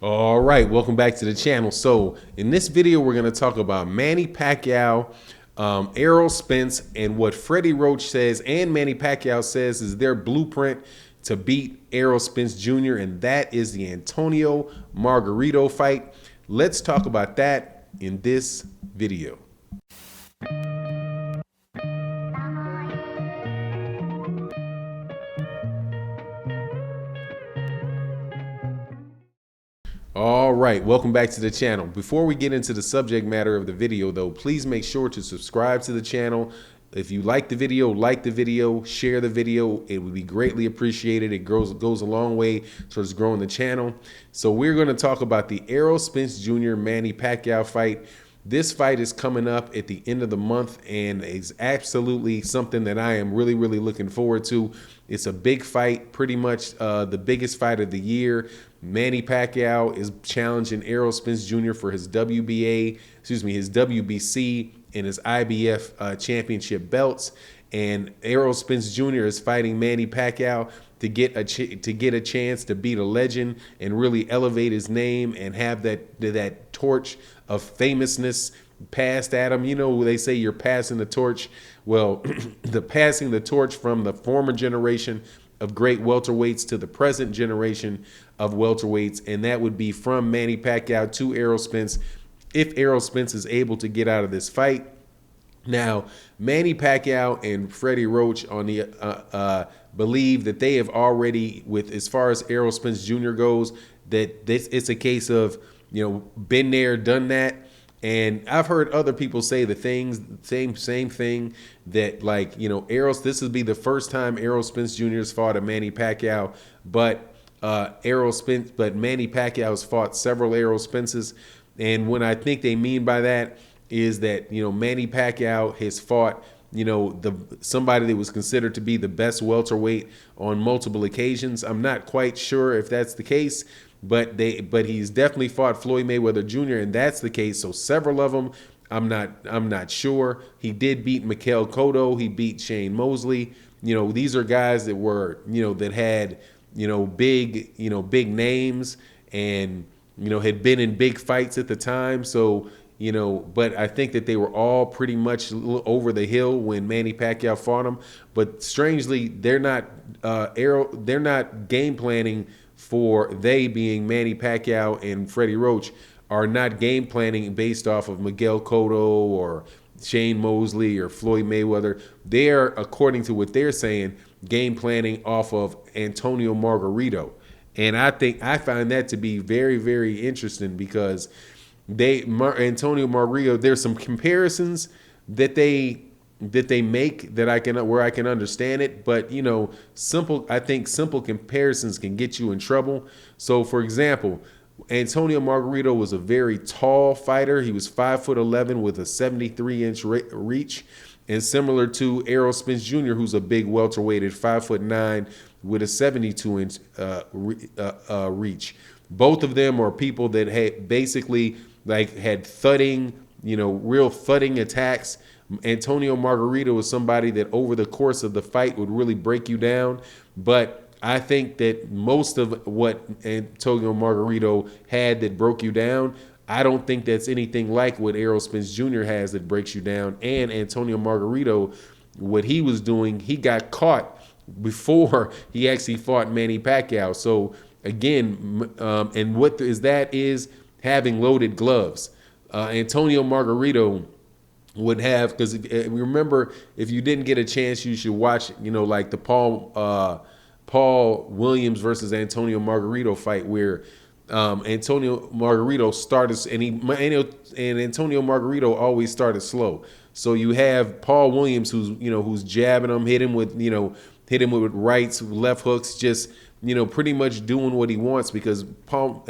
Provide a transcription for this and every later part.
All right, welcome back to the channel. So in this video, we're going to talk about Manny Pacquiao, Errol Spence, and what Freddie Roach says and Manny Pacquiao says is their blueprint to beat Errol Spence Jr., and that is the Antonio Margarito fight. Let's talk about that in this video. All right, welcome back to the channel. Before we get into the subject matter of the video though, please make sure to subscribe to the channel. If you like the video, share the video. It would be greatly appreciated. It goes a long way towards growing the channel. So we're going to talk about the Errol Spence Jr. Manny Pacquiao fight. This fight is coming up at the end of the month and is absolutely something that I am really looking forward to. It's a big fight, pretty much the biggest fight of the year. Manny Pacquiao is challenging Errol Spence Jr. for his his WBC and his IBF championship belts. And Errol Spence Jr. is fighting Manny Pacquiao to get a chance to beat a legend and really elevate his name and have that torch of famousness passed at him. You know, they say you're passing the torch. Well, passing the torch from the former generation of great welterweights to the present generation of welterweights, and that would be from Manny Pacquiao to Errol Spence if Errol Spence is able to get out of this fight. Now, Manny Pacquiao and Freddie Roach on the believe that they have already, with as far as Errol Spence Jr. goes, that it's a case of, you know, been there, done that. And I've heard other people say the same thing, that, like, you know, this would be the first time Errol Spence Jr. has fought a Manny Pacquiao, but Manny Pacquiao has fought several Errol Spences. And what I think they mean by that is that, you know, Manny Pacquiao has fought, you know, somebody that was considered to be the best welterweight on multiple occasions. I'm not quite sure if that's the case, but he's definitely fought Floyd Mayweather Jr., and that's the case. So several of them, I'm not sure. He did beat Miguel Cotto. He beat Shane Mosley. You know, these are guys that were, you know, that had, you know, big names and, you know, had been in big fights at the time. So, you know, but I think that they were all pretty much over the hill when Manny Pacquiao fought him. But strangely, they're not game planning for, they being Manny Pacquiao and Freddie Roach, are not game planning based off of Miguel Cotto or Shane Mosley or Floyd Mayweather. They're, according to what they're saying, game planning off of Antonio Margarito. And I find that to be very interesting, because Antonio Margarito, there's some comparisons that they make that I can understand it, but, you know, I think simple comparisons can get you in trouble. So, for example, Antonio Margarito was a very tall fighter. He was 5'11" with a 73-inch reach, and similar to Errol Spence Jr., who's a big welterweight at 5'9" with a 72-inch reach. Both of them are people that had basically had thudding, you know, real thudding attacks. Antonio Margarito was somebody that over the course of the fight would really break you down. But I think that most of what Antonio Margarito had that broke you down, I don't think that's anything like what Errol Spence Jr. has that breaks you down. And Antonio Margarito, what he was doing, he got caught before he actually fought Manny Pacquiao. So again, and what is having loaded gloves. Antonio Margarito would have, because remember, if you didn't get a chance, you should watch, you know, like the Paul Williams versus Antonio Margarito fight, where Antonio Margarito started, and Antonio Margarito always started slow. So you have Paul Williams, who's jabbing him, hit him with rights, left hooks, just, you know, pretty much doing what he wants, because Paul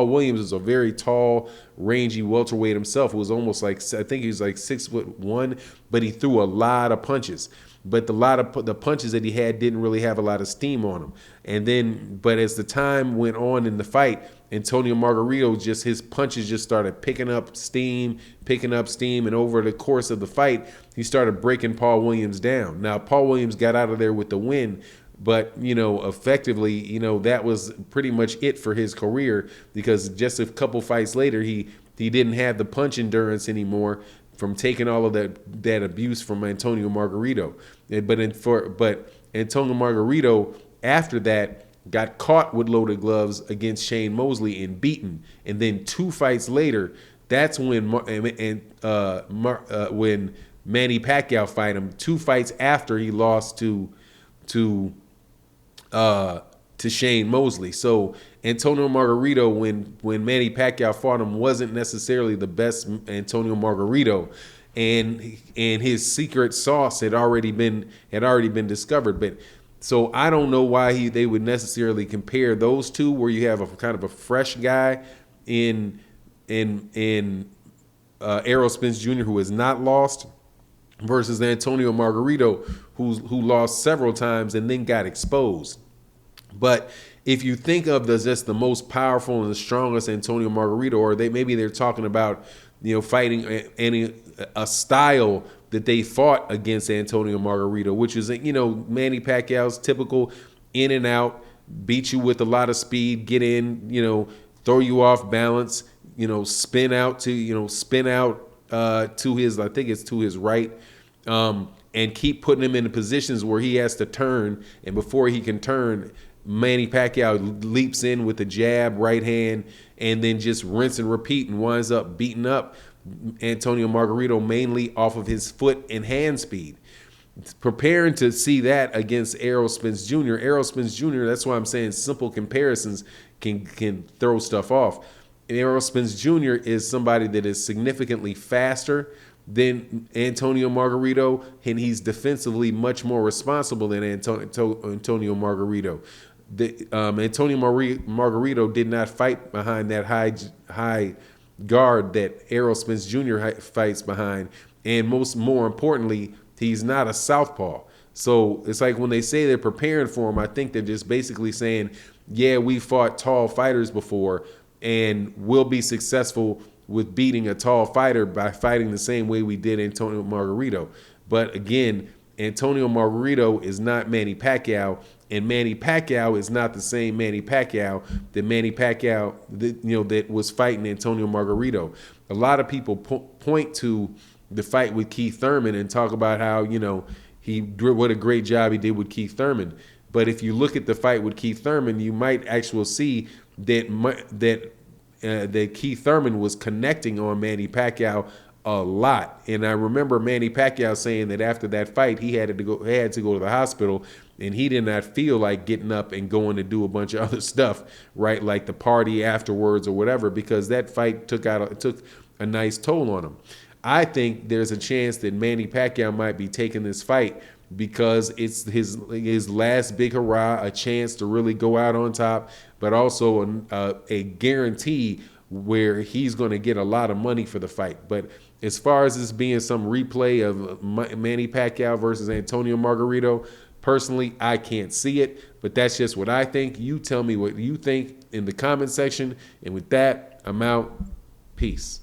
Williams is a very tall, rangy welterweight himself. It was almost like, I think he was like 6'1", but he threw a lot of punches. But the punches that he had didn't really have a lot of steam on them. And then, but as the time went on in the fight, Antonio Margarito, his punches just started picking up steam, and over the course of the fight, he started breaking Paul Williams down. Now, Paul Williams got out of there with the win, but effectively, that was pretty much it for his career, because just a couple fights later, he didn't have the punch endurance anymore from taking all of that abuse from Antonio Margarito. But Antonio Margarito after that got caught with loaded gloves against Shane Mosley and beaten, and then 2 fights later, that's when when Manny Pacquiao fight him. 2 fights after he lost to Shane Mosley. So Antonio Margarito, when Manny Pacquiao fought him, wasn't necessarily the best Antonio Margarito, and his secret sauce had already been discovered. But so I don't know why they would necessarily compare those two, where you have a kind of a fresh guy in Errol Spence Jr., who has not lost, versus Antonio Margarito, who lost several times and then got exposed. But if you think of just the most powerful and the strongest Antonio Margarito, or maybe they're talking about fighting a style that they fought against Antonio Margarito, which is Manny Pacquiao's typical in and out, beat you with a lot of speed, get in, throw you off balance, spin out to his, I think it's to his right, and keep putting him in positions where he has to turn, and before he can turn, Manny Pacquiao leaps in with a jab, right hand, and then just rinse and repeat, and winds up beating up Antonio Margarito mainly off of his foot and hand speed. Preparing to see that against Errol Spence Jr. Errol Spence Jr., that's why I'm saying simple comparisons can throw stuff off. Errol Spence Jr. is somebody that is significantly faster than Antonio Margarito, and he's defensively much more responsible than Antonio Margarito. Antonio Margarito did not fight behind that high guard that Errol Spence Jr. fights behind, and more importantly, he's not a southpaw. So it's like when they say they're preparing for him, I think they're just basically saying, yeah, we fought tall fighters before, and we'll be successful with beating a tall fighter by fighting the same way we did Antonio Margarito. But again, Antonio Margarito is not Manny Pacquiao, and Manny Pacquiao is not the same Manny Pacquiao that was fighting Antonio Margarito. A lot of people point to the fight with Keith Thurman and talk about how what a great job he did with Keith Thurman. But if you look at the fight with Keith Thurman, you might actually see that Keith Thurman was connecting on Manny Pacquiao a lot. And I remember Manny Pacquiao saying that after that fight, he had to go to the hospital, and he did not feel like getting up and going to do a bunch of other stuff, right? Like the party afterwards or whatever, because that fight took a nice toll on him. I think there's a chance that Manny Pacquiao might be taking this fight because it's his last big hurrah, a chance to really go out on top, but also a guarantee where he's going to get a lot of money for the fight. But as far as this being some replay of Manny Pacquiao versus Antonio Margarito, personally, I can't see it, but that's just what I think. You tell me what you think in the comment section. And with that, I'm out. Peace.